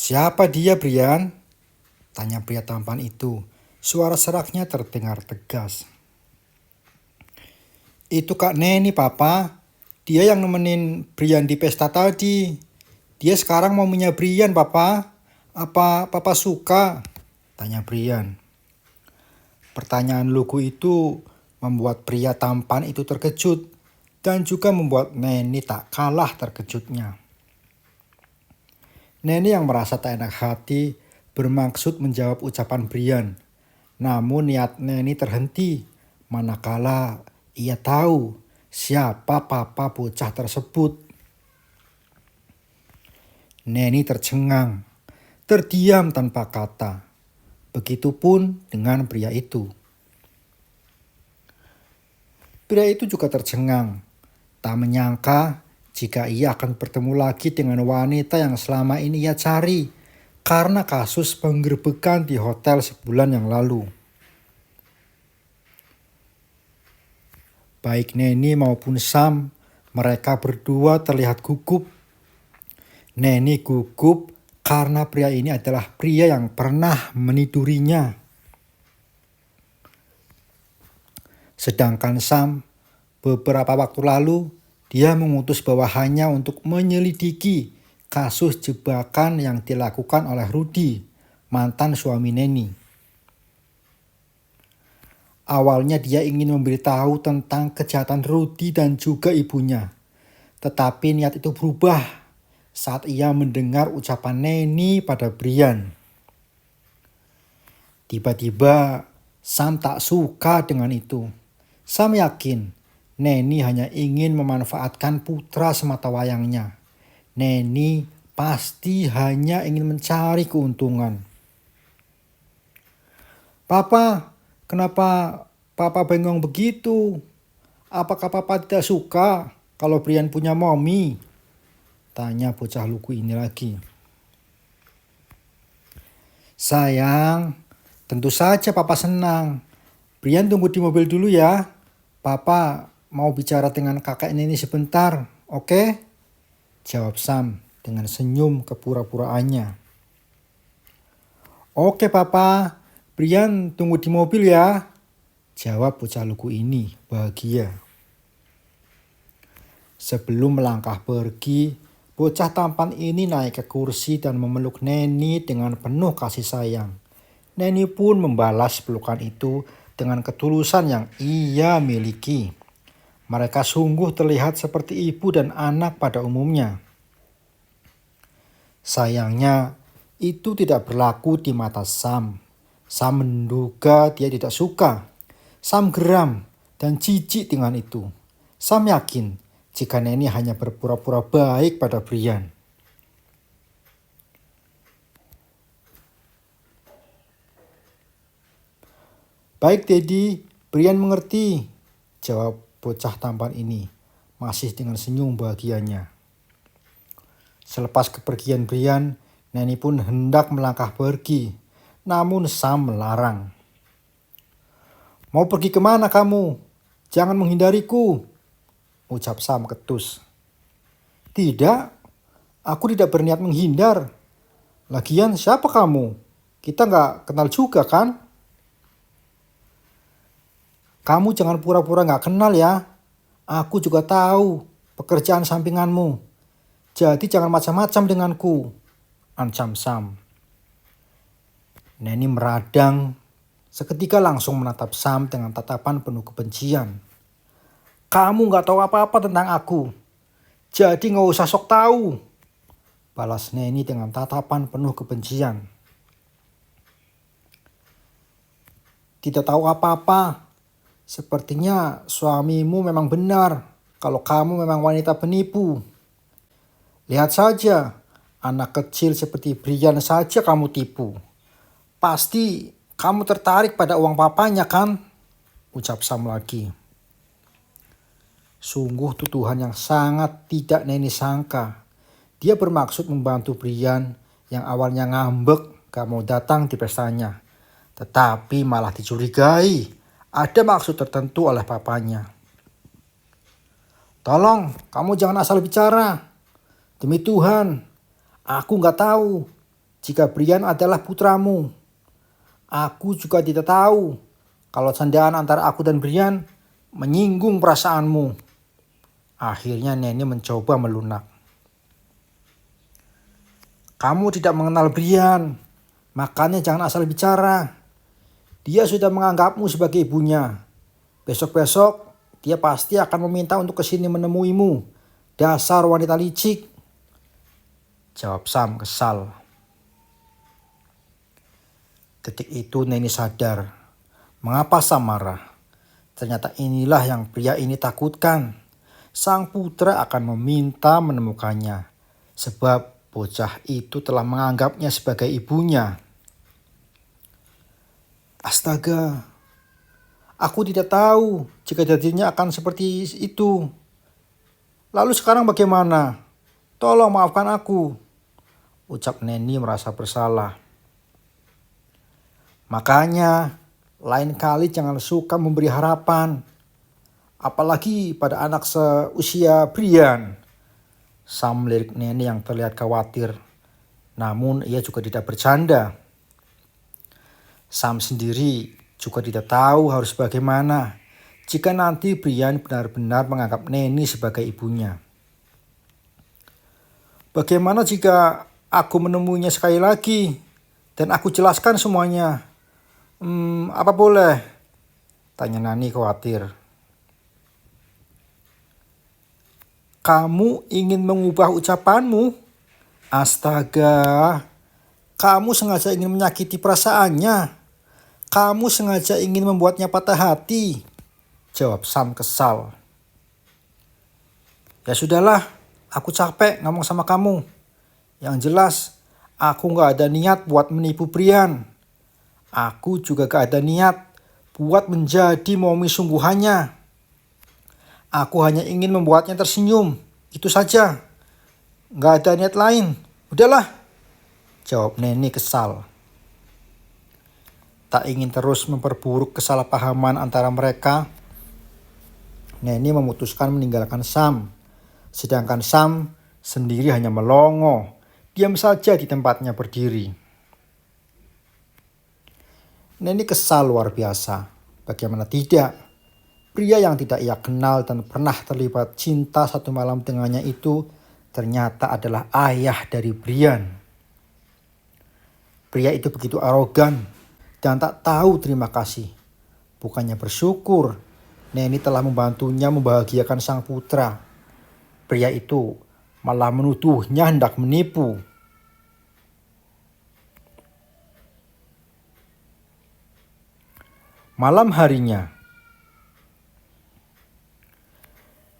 "Siapa dia, Brian?" tanya pria tampan itu. Suara seraknya terdengar tegas. "Itu Kak Neni, Papa. Dia yang nemenin Brian di pesta tadi. Dia sekarang mau punya Brian, Papa. Apa Papa suka?" tanya Brian. Pertanyaan lugu itu membuat pria tampan itu terkejut dan juga membuat Neni tak kalah terkejutnya. Neni yang merasa tak enak hati bermaksud menjawab ucapan Brian. Namun niat Neni terhenti manakala ia tahu siapa papa bocah tersebut. Neni tercengang, terdiam tanpa kata. Begitupun dengan pria itu. Pria itu juga tercengang, tak menyangka jika ia akan bertemu lagi dengan wanita yang selama ini ia cari karena kasus penggerbekan di hotel sebulan yang lalu. Baik Neni maupun Sam, mereka berdua terlihat gugup. Neni gugup karena pria ini adalah pria yang pernah menidurinya. Sedangkan Sam, beberapa waktu lalu, dia mengutus bawahannya untuk menyelidiki kasus jebakan yang dilakukan oleh Rudy, mantan suami Neni. Awalnya dia ingin memberitahu tentang kejahatan Rudy dan juga ibunya. Tetapi niat itu berubah saat ia mendengar ucapan Neni pada Brian. Tiba-tiba Sam tak suka dengan itu. Sam yakin Neni hanya ingin memanfaatkan putra sematawayangnya. Neni pasti hanya ingin mencari keuntungan. "Papa, kenapa Papa bengong begitu? Apakah Papa tidak suka kalau Brian punya mommy?" tanya bocah lugu ini lagi. "Sayang, tentu saja Papa senang. Brian tunggu di mobil dulu ya. Papa mau bicara dengan kakek Neni sebentar, oke?" jawab Sam dengan senyum kepura-puraannya. "Oke Papa, Brian tunggu di mobil ya," jawab bocah lugu ini bahagia. Sebelum melangkah pergi, bocah tampan ini naik ke kursi dan memeluk Neni dengan penuh kasih sayang. Neni pun membalas pelukan itu dengan ketulusan yang ia miliki. Mereka sungguh terlihat seperti ibu dan anak pada umumnya. Sayangnya, itu tidak berlaku di mata Sam. Sam menduga dia tidak suka. Sam geram dan jijik dengan itu. Sam yakin jika Neni hanya berpura-pura baik pada Brian. "Baik Daddy, Brian mengerti," jawab bocah tampan ini, masih dengan senyum bahagianya. Selepas kepergian Brian, Neni pun hendak melangkah pergi, namun Sam melarang. "Mau pergi kemana kamu? Jangan menghindariku," ucap Sam ketus. "Tidak, aku tidak berniat menghindar. Lagian siapa kamu? Kita nggak kenal juga kan?" "Kamu jangan pura-pura nggak kenal ya. Aku juga tahu pekerjaan sampinganmu. Jadi jangan macam-macam denganku," ancam Sam. Neni meradang, seketika langsung menatap Sam dengan tatapan penuh kebencian. "Kamu nggak tahu apa-apa tentang aku. Jadi nggak usah sok tahu," balas Neni dengan tatapan penuh kebencian. "Tidak tahu apa-apa. Sepertinya suamimu memang benar kalau kamu memang wanita penipu. Lihat saja, anak kecil seperti Brian saja kamu tipu. Pasti kamu tertarik pada uang papanya kan?" ucap Sam lagi. Sungguh tuduhan yang sangat tidak Neni sangka. Dia bermaksud membantu Brian yang awalnya ngambek gak mau datang di pestanya. Tetapi malah dicurigai ada maksud tertentu oleh papanya. "Tolong, kamu jangan asal bicara. Demi Tuhan, aku nggak tahu. jika Brian adalah putramu. Aku juga tidak tahu kalau candaan antara aku dan Brian menyinggung perasaanmu. Akhirnya Neni mencoba melunak. Kamu tidak mengenal Brian, makanya jangan asal bicara. Dia sudah menganggapmu sebagai ibunya. Besok-besok dia pasti akan meminta untuk kesini menemuimu. Dasar wanita licik, jawab Sam kesal. Detik itu Neni sadar mengapa Sam marah. Ternyata inilah yang pria ini takutkan. Sang putra akan meminta menemukannya. Sebab bocah itu telah menganggapnya sebagai ibunya. Astaga, aku tidak tahu jika jadinya akan seperti itu. Lalu sekarang bagaimana? Tolong maafkan aku, ucap Neni merasa bersalah. Makanya, lain kali jangan suka memberi harapan. Apalagi pada anak seusia Brian. Sam melirik Neni yang terlihat khawatir. Namun ia juga tidak bercanda. Sam sendiri juga tidak tahu harus bagaimana jika nanti Brian benar-benar menganggap Neni sebagai ibunya. Bagaimana jika aku menemuinya sekali lagi dan aku jelaskan semuanya? Apa boleh? Tanya Nani khawatir. Kamu ingin mengubah ucapanmu? Astaga, kamu sengaja ingin menyakiti perasaannya. Kamu sengaja ingin membuatnya patah hati, jawab Sam kesal. Ya sudahlah, aku capek ngomong sama kamu. Yang jelas, aku gak ada niat buat menipu Brian. Aku juga gak ada niat buat menjadi mommy sungguhannya. Aku hanya ingin membuatnya tersenyum, itu saja. Gak ada niat lain, udahlah, jawab Neni kesal. Tak ingin terus memperburuk kesalahpahaman antara mereka, Neni memutuskan meninggalkan Sam. Sedangkan Sam sendiri hanya melongo, diam saja di tempatnya berdiri. Neni kesal luar biasa. Bagaimana tidak? Pria yang tidak ia kenal dan pernah terlibat cinta satu malam dengannya itu ternyata adalah ayah dari Brian. Pria itu begitu arogan dan tak tahu terima kasih. Bukannya bersyukur, Neni telah membantunya membahagiakan sang putra. Pria itu malah menuduhnya hendak menipu. Malam harinya,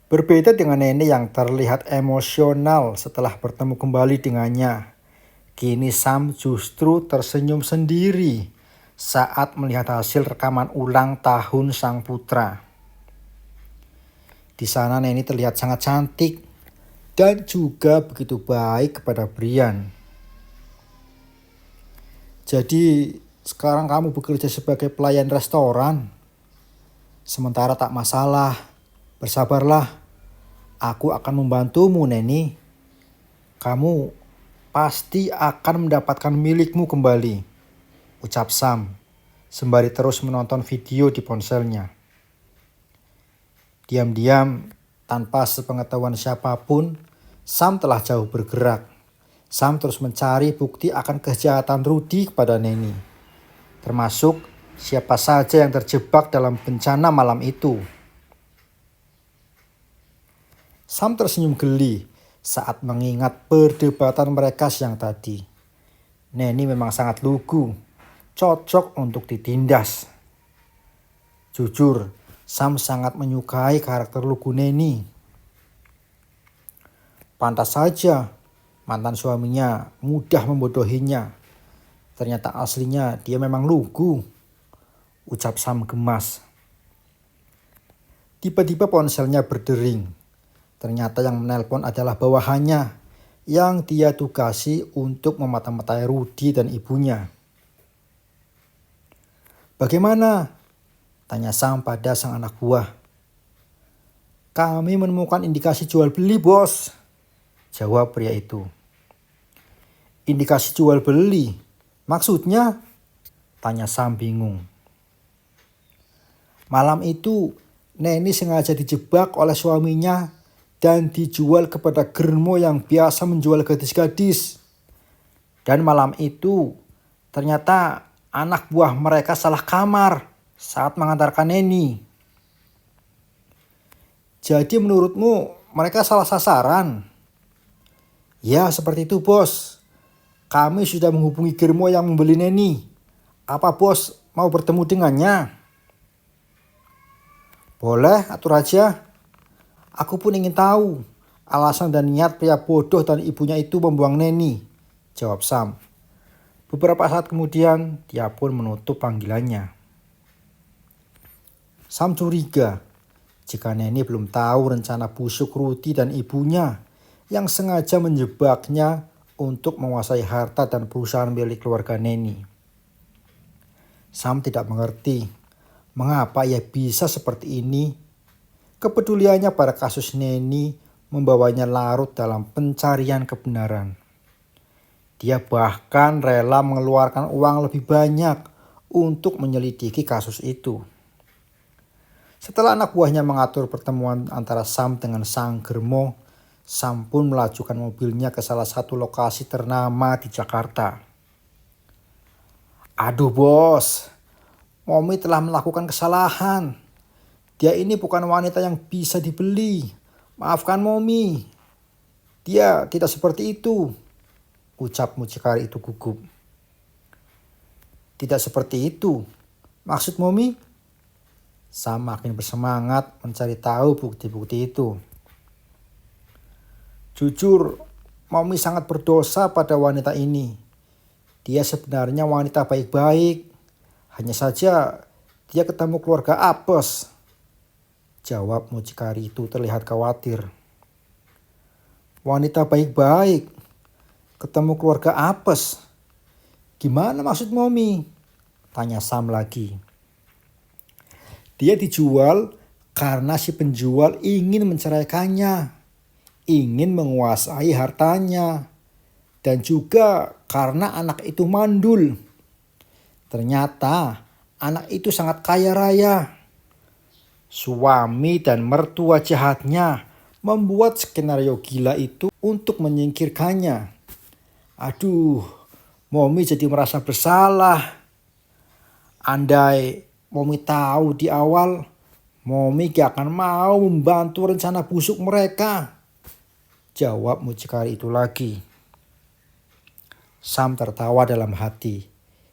berbeda dengan Neni yang terlihat emosional setelah bertemu kembali dengannya. Kini Sam justru tersenyum sendiri saat melihat hasil rekaman ulang tahun sang putra. Di sana Neni terlihat sangat cantik dan juga begitu baik kepada Brian. Jadi sekarang kamu bekerja sebagai pelayan restoran. Sementara tak masalah, bersabarlah. Aku akan membantumu, Neni. Kamu pasti akan mendapatkan milikmu kembali, ucap Sam, sembari terus menonton video di ponselnya. Diam-diam, tanpa sepengetahuan siapapun, Sam telah jauh bergerak. Sam terus mencari bukti akan kejahatan Rudy kepada Neni. Termasuk siapa saja yang terjebak dalam bencana malam itu. Sam tersenyum geli saat mengingat perdebatan mereka siang tadi. Neni memang sangat lugu, cocok untuk ditindas. Jujur, Sam sangat menyukai karakter lugu Neni. Pantas saja mantan suaminya mudah membodohinya. Ternyata aslinya dia memang lugu, ucap Sam gemas. Tiba-tiba ponselnya berdering. Ternyata yang menelpon adalah bawahannya yang dia tugasi untuk memata-matai Rudy dan ibunya. Bagaimana? Tanya Sam pada sang anak buah. Kami menemukan indikasi jual beli, bos, jawab pria itu. Indikasi jual beli. Maksudnya? Tanya Sam bingung. Malam itu Neni sengaja dijebak oleh suaminya dan dijual kepada Germo yang biasa menjual gadis-gadis. Dan malam itu ternyata anak buah mereka salah kamar saat mengantarkan Neni. Jadi menurutmu mereka salah sasaran? Ya seperti itu bos. Kami sudah menghubungi Germo yang membeli Neni. Apa bos mau bertemu dengannya? Boleh, atur aja. Aku pun ingin tahu alasan dan niat pria bodoh dan ibunya itu membuang Neni, jawab Sam. Beberapa saat kemudian, dia pun menutup panggilannya. Sam curiga jika Neni belum tahu rencana busuk Ruti dan ibunya yang sengaja menjebaknya untuk menguasai harta dan perusahaan milik keluarga Neni. Sam tidak mengerti mengapa ia bisa seperti ini. Kepeduliannya pada kasus Neni membawanya larut dalam pencarian kebenaran. Dia bahkan rela mengeluarkan uang lebih banyak untuk menyelidiki kasus itu. Setelah anak buahnya mengatur pertemuan antara Sam dengan sang Germo, Sam pun melajukan mobilnya ke salah satu lokasi ternama di Jakarta. Aduh bos, Momi telah melakukan kesalahan. Dia ini bukan wanita yang bisa dibeli. Maafkan Momi. Dia tidak seperti itu, ucap mucikari itu gugup. Tidak seperti itu. Maksud Momi? Sam makin bersemangat mencari tahu bukti-bukti itu. Jujur, Momi sangat berdosa pada wanita ini. Dia sebenarnya wanita baik-baik. Hanya saja dia ketemu keluarga apes. Jawab mucikari itu terlihat khawatir. Wanita baik-baik. Ketemu keluarga apes. Gimana maksud Momi? Tanya Sam lagi. Dia dijual karena si penjual ingin menceraikannya. Ingin menguasai hartanya. Dan juga karena anak itu mandul. Ternyata anak itu sangat kaya raya. Suami dan mertua jahatnya membuat skenario gila itu untuk menyingkirkannya. Aduh, Momi jadi merasa bersalah. Andai Momi tahu di awal, Momi gak akan mau membantu rencana busuk mereka. Jawab mucikari itu lagi. Sam tertawa dalam hati.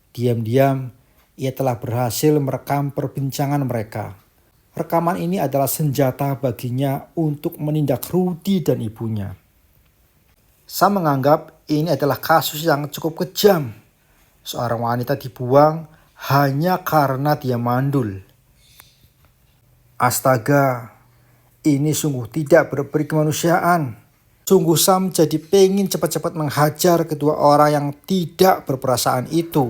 Diam-diam, ia telah berhasil merekam perbincangan mereka. Rekaman ini adalah senjata baginya untuk menindak Ruti dan ibunya. Sam menganggap ini adalah kasus yang cukup kejam. Seorang wanita dibuang hanya karena dia mandul. Astaga, ini sungguh tidak berperi kemanusiaan. Sungguh Sam jadi pengen cepat-cepat menghajar kedua orang yang tidak berperasaan itu.